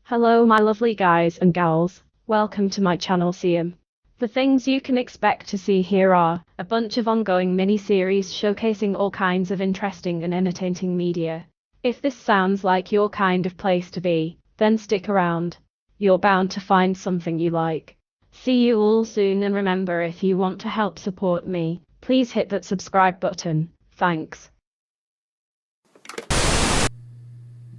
Hello my lovely guys and gals, welcome to my channel Zium. The things you can expect to see here are a bunch of ongoing mini-series showcasing all kinds of interesting and entertaining media. If this sounds like your kind of place to be, then stick around. You're bound to find something you like. See you all soon, and remember, if you want to help support me, please hit that subscribe button. Thanks.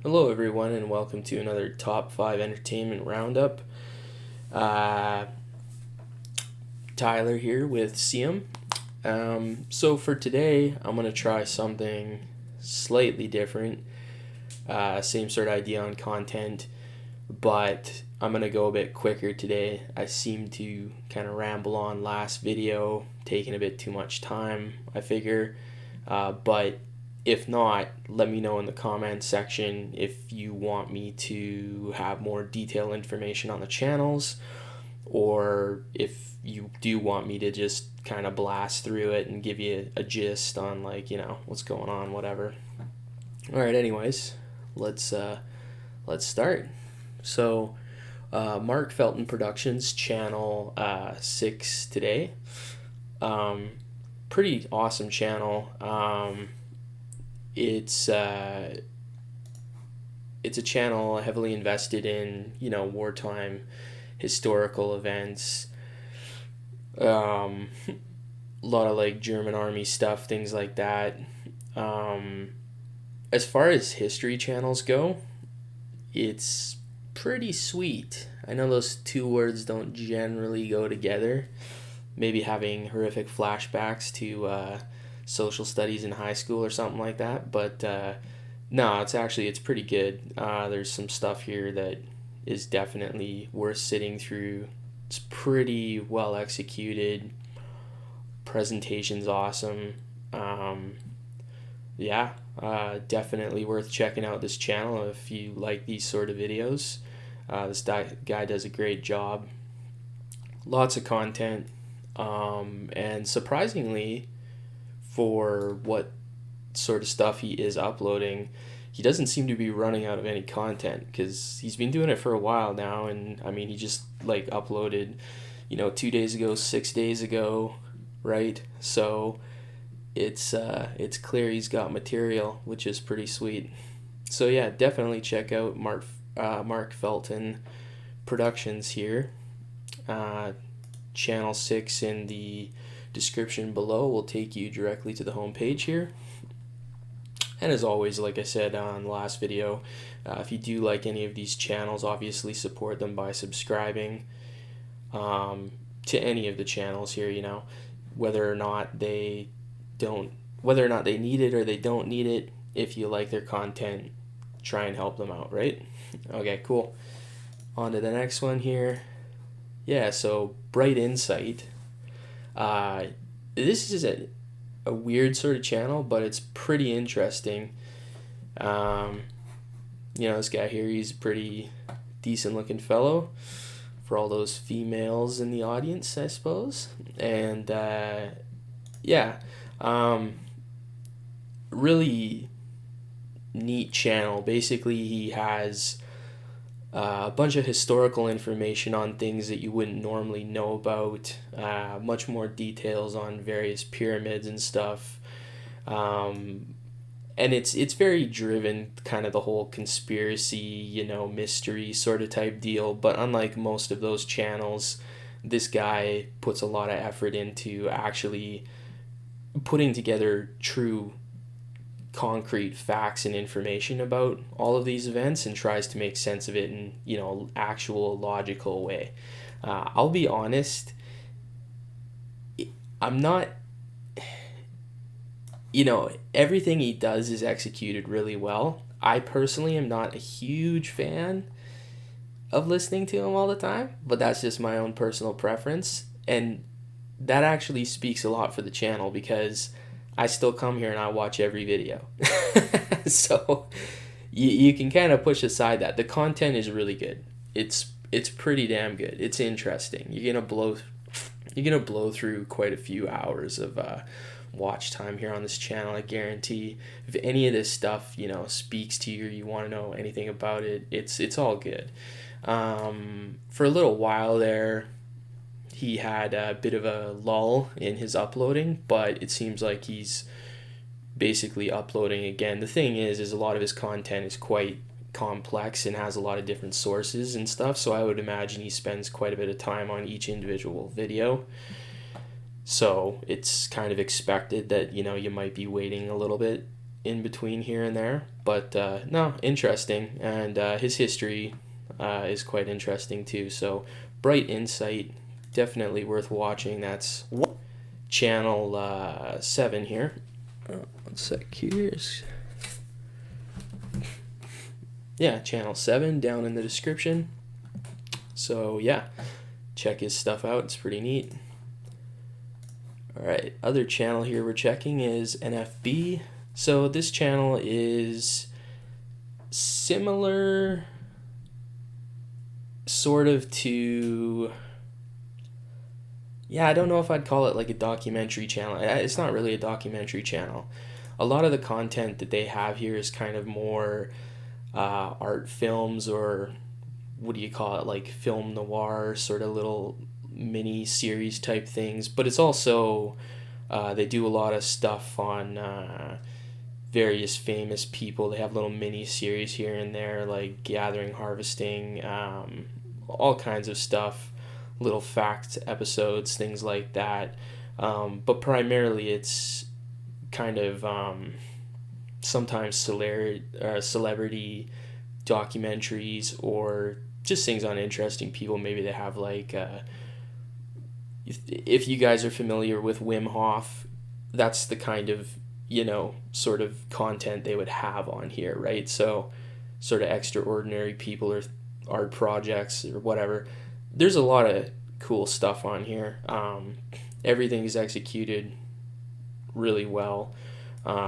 Hello everyone, and welcome to another Top 5 Entertainment Roundup. Tyler here with Zium. So for today, I'm going to try something slightly different. Same sort of idea on content, but I'm going to go a bit quicker today. I seem to kind of ramble on last video, taking a bit too much time, I figure. But if not, let me know in the comments section if you want me to have more detailed information on the channels, or if you do want me to just kind of blast through it and give you a gist on, like, what's going on, whatever. All right, anyways, let's start. So Mark Felton Productions, channel 6 today. Pretty awesome channel. It's a channel heavily invested in, wartime historical events, a lot of like German army stuff, things like that. As far as history channels go, it's pretty sweet. I know those two words don't generally go together. Maybe having horrific flashbacks to social studies in high school or something like that, but no, it's pretty good. There's some stuff here that is definitely worth sitting through. It's pretty well executed. Presentation's awesome. Definitely worth checking out this channel if you like these sort of videos. This guy does a great job. Lots of content, and surprisingly, for what sort of stuff he is uploading, he doesn't seem to be running out of any content, because he's been doing it for a while now. And I mean, he just like uploaded 2 days ago, 6 days ago, right? So it's clear he's got material, which is pretty sweet. So yeah, definitely check out Mark Felton Productions here. Channel 6 in the description below will take you directly to the home page here. And as always, like I said on the last video, if you do like any of these channels, obviously support them by subscribing to any of the channels here. Whether or not they need it or they don't need it. If you like their content, try and help them out, right? Okay, cool. On to the next one here. Yeah, so Bright Insight. This is a weird sort of channel, but it's pretty interesting. This guy here, he's a pretty decent looking fellow for all those females in the audience, I suppose. And really neat channel. Basically, he has a bunch of historical information on things that you wouldn't normally know about, much more details on various pyramids and stuff, and it's very driven, kind of the whole conspiracy, mystery sort of type deal. But unlike most of those channels, this guy puts a lot of effort into actually putting together true concrete facts and information about all of these events, and tries to make sense of it in actual logical way. I'll be honest, I'm not, everything he does is executed really well. I personally am not a huge fan of listening to him all the time, but that's just my own personal preference, and that actually speaks a lot for the channel, because I still come here and I watch every video. So you can kind of push aside that. The content is really good. It's pretty damn good. It's interesting. You're gonna blow through quite a few hours of watch time here on this channel. I guarantee if any of this stuff, speaks to you or you want to know anything about it, it's all good. For a little while there, he had a bit of a lull in his uploading, but it seems like he's basically uploading again. The thing is a lot of his content is quite complex and has a lot of different sources and stuff, so I would imagine he spends quite a bit of time on each individual video. So it's kind of expected that, you might be waiting a little bit in between here and there. But no, interesting. And his history is quite interesting too. So Bright Insight, definitely worth watching. That's channel 7 here. One sec here. Yeah, channel 7 down in the description. So yeah, check his stuff out. It's pretty neat. Alright, other channel here we're checking is NFB. So this channel is similar sort of to, I don't know if I'd call it like a documentary channel. It's not really a documentary channel. A lot of the content that they have here is kind of more art films, or what do you call it, like film noir, sort of little mini series type things. But it's also they do a lot of stuff on various famous people. They have little mini series here and there, like gathering, harvesting, all kinds of stuff, little fact episodes, things like that. But primarily it's kind of sometimes celebrity documentaries, or just things on interesting people. Maybe they have like if you guys are familiar with Wim Hof, that's the kind of sort of content they would have on here, right? So sort of extraordinary people or art projects or whatever. There's a lot of cool stuff on here. Everything is executed really well.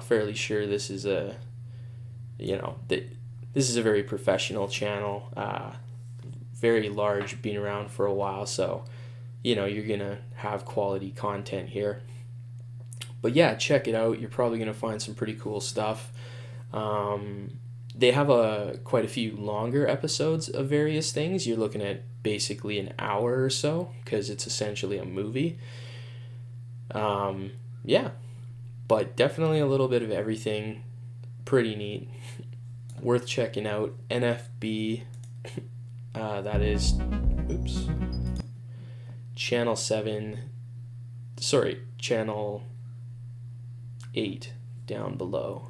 Fairly sure this is a this is a very professional channel, very large, been around for a while, so you're gonna have quality content here. But yeah, check it out. You're probably gonna find some pretty cool stuff. They have quite a few longer episodes of various things. You're looking at basically an hour or so, because it's essentially a movie. Yeah, but definitely a little bit of everything. Pretty neat. Worth checking out. NFB, that is, channel 7, sorry, channel 8 down below.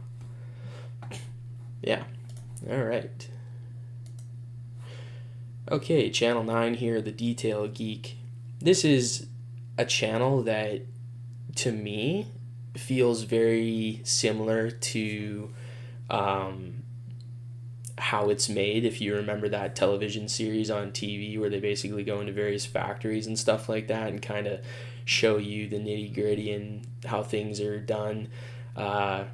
Yeah, alright. Okay, channel 9 here, the Detail Geek. This is a channel that, to me, feels very similar to how it's made. If you remember that television series on TV where they basically go into various factories and stuff like that and kind of show you the nitty-gritty and how things are done. I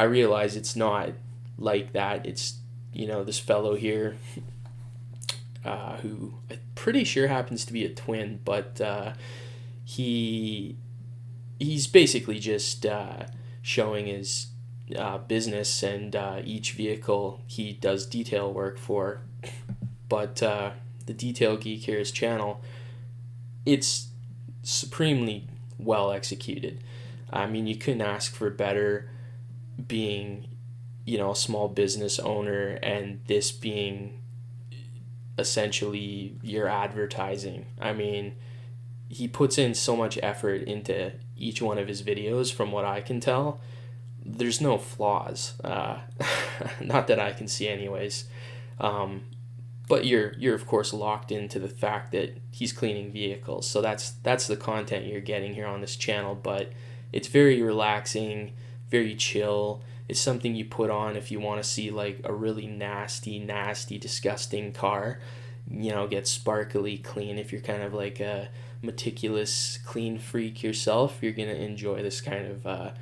realize it's not like that. It's, this fellow here who I'm pretty sure happens to be a twin, but he's basically just showing his business and each vehicle he does detail work for. But the Detail Geek here, his channel, it's supremely well executed. I mean, you couldn't ask for better, being a small business owner and this being essentially your advertising. I mean, he puts in so much effort into each one of his videos. From what I can tell, there's no flaws, not that I can see anyways. But you're of course locked into the fact that he's cleaning vehicles, so that's the content you're getting here on this channel. But it's very relaxing, very chill. It's something you put on if you want to see like a really nasty, disgusting car, get sparkly clean. If you're kind of like a meticulous clean freak yourself, you're gonna enjoy this kind of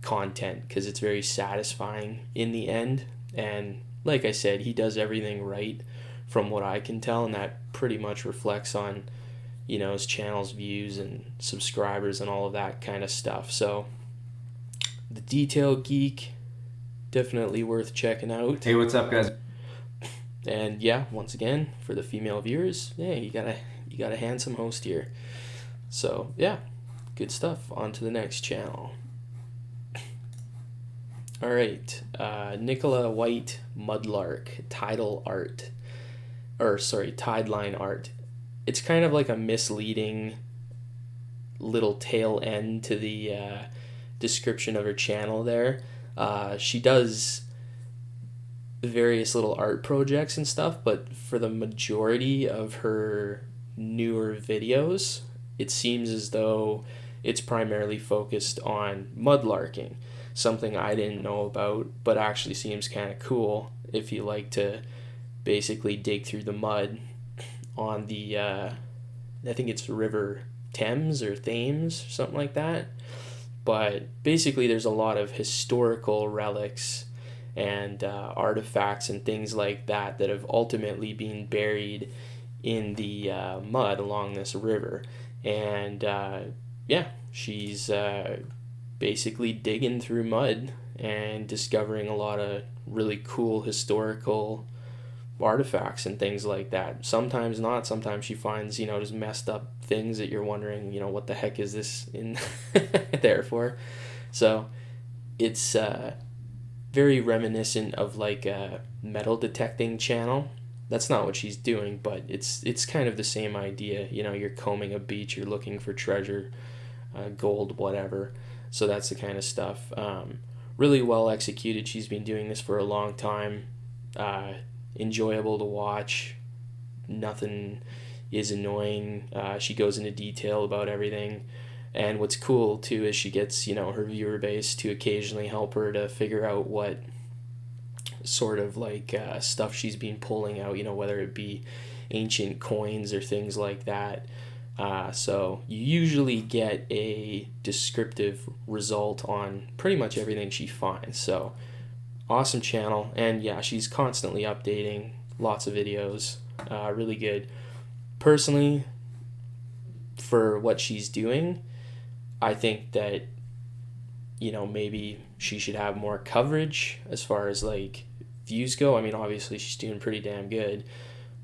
content, because it's very satisfying in the end. And like I said, he does everything right from what I can tell, and that pretty much reflects on his channel's views and subscribers and all of that kind of stuff. So the Detail Geek, definitely worth checking out. Hey, what's up, guys? And yeah, once again, for the female viewers, yeah, you got a handsome host here. So yeah, good stuff. On to the next channel. All right, Nicola White Mudlark Tideline art. It's kind of like a misleading little tail end to the description of her channel there. She does various little art projects and stuff, but for the majority of her newer videos, it seems as though it's primarily focused on mudlarking, something I didn't know about, but actually seems kind of cool if you like to basically dig through the mud on the I think it's River Thames or Thames, something like that. But basically there's a lot of historical relics and artifacts and things like that that have ultimately been buried in the mud along this river. And yeah, she's basically digging through mud and discovering a lot of really cool historical artifacts and things like that. Sometimes not. Sometimes she finds, just messed up things that you're wondering, what the heck is this in there for? So it's very reminiscent of like a metal detecting channel. That's not what she's doing, but it's kind of the same idea. You're combing a beach, you're looking for treasure, gold, whatever. So that's the kind of stuff. Really well executed. She's been doing this for a long time. Enjoyable to watch. Nothing is annoying. She goes into detail about everything. And what's cool too is she gets, her viewer base to occasionally help her to figure out what sort of like stuff she's been pulling out, whether it be ancient coins or things like that. So you usually get a descriptive result on pretty much everything she finds. So awesome channel. And yeah, she's constantly updating lots of videos. Really good. Personally, for what she's doing, I think that, maybe she should have more coverage as far as like views go. I mean, obviously she's doing pretty damn good,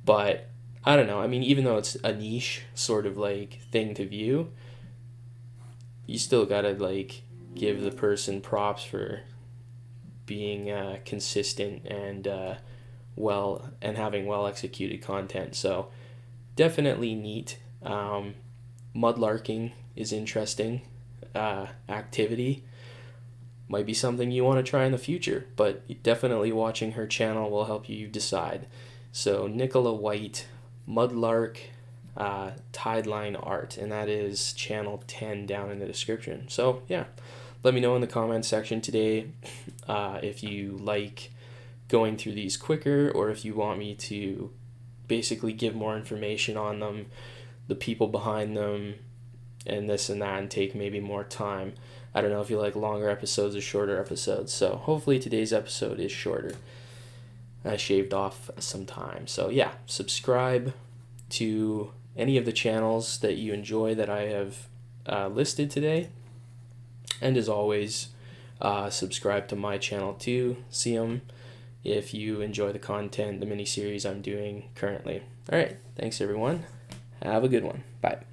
but I don't know. I mean, even though it's a niche sort of like thing to view, you still gotta like give the person props for being consistent and having well executed content. So definitely neat. Mudlarking is interesting activity. Might be something you want to try in the future, but definitely watching her channel will help you decide. So Nicola White Mudlark Tideline art, and that is channel 10 down in the description. So yeah, let me know in the comments section today if you like going through these quicker, or if you want me to basically give more information on them, the people behind them, and this and that, and take maybe more time. I don't know if you like longer episodes or shorter episodes. So hopefully today's episode is shorter. I shaved off some time. So yeah, subscribe to any of the channels that you enjoy that I have listed today. And as always, subscribe to my channel too, Zium, if you enjoy the content, the mini-series I'm doing currently. All right, thanks everyone. Have a good one. Bye.